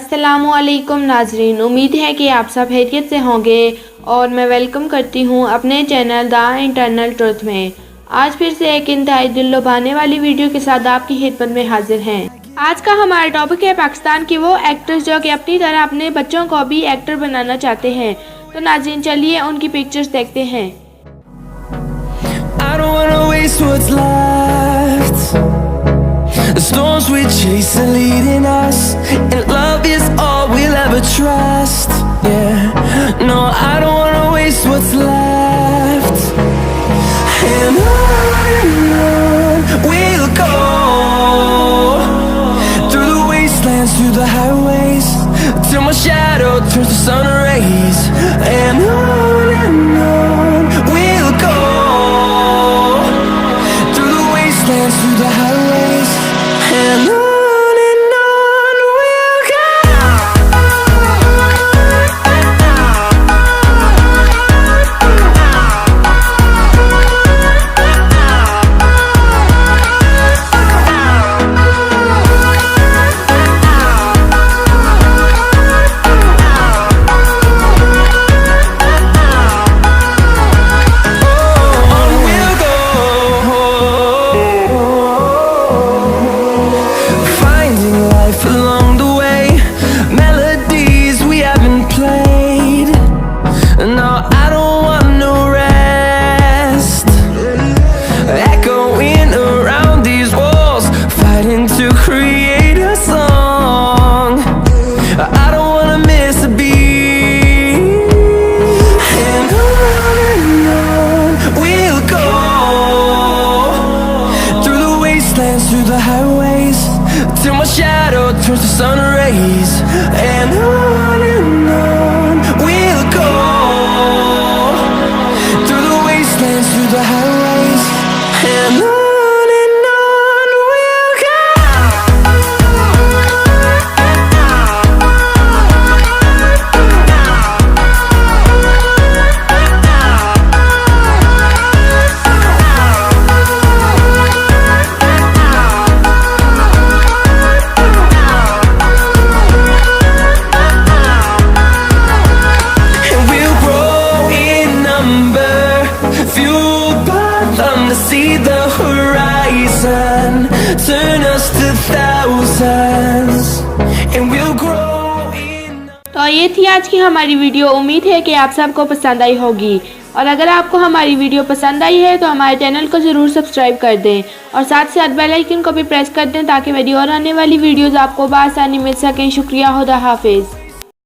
अस्सलामुअलैकुम नाजरीन, उम्मीद है कि आप सब खैरियत से होंगे और मैं वेलकम करती हूं अपने चैनल द इंटरनल ट्रुथ में। आज फिर से एक इंतहाई दिल लुभाने वाली वीडियो के साथ आपकी खिदमत में हाजिर हैं। आज का हमारा टॉपिक है पाकिस्तान के वो एक्टर्स जो कि अपनी तरह अपने बच्चों को भी एक्टर बनाना चाहते हैं। तो नाजरीन चलिए उनकी पिक्चर्स देखते हैं। The storms we chase are leading us, and love is all we'll ever trust. Yeah, no, I don't wanna waste what's left. And on we'll go, through the wastelands, through the highways, till my shadow turns to sun rays. And on we'll go, through the wastelands, through the highways. And on we'll go. Along the way, melodies we haven't played. No, I don't want no rest. Echoing around these walls, fighting to create a song. I don't wanna miss a beat. And on we'll go, through the wastelands, through the highways, till my shadow turns to sun rays. And on we'll go, through the wastelands, through the highways. And on we'll go. See the horizon, turn us to thousands, and we'll grow in. तो ये थी आज की हमारी video. उम्मीद है कि आप सबको पसंद आई होगी, और अगर आपको हमारी वीडियो पसंद आई है तो हमारे चैनल को ज़रूर सब्सक्राइब कर दें और साथ साथ बेल आइकन को भी प्रेस कर दें ताकि मेरी और आने वाली वीडियोज़ आपको बआसानी मिल सकें। शुक्रिया, खुदा हाफिज़।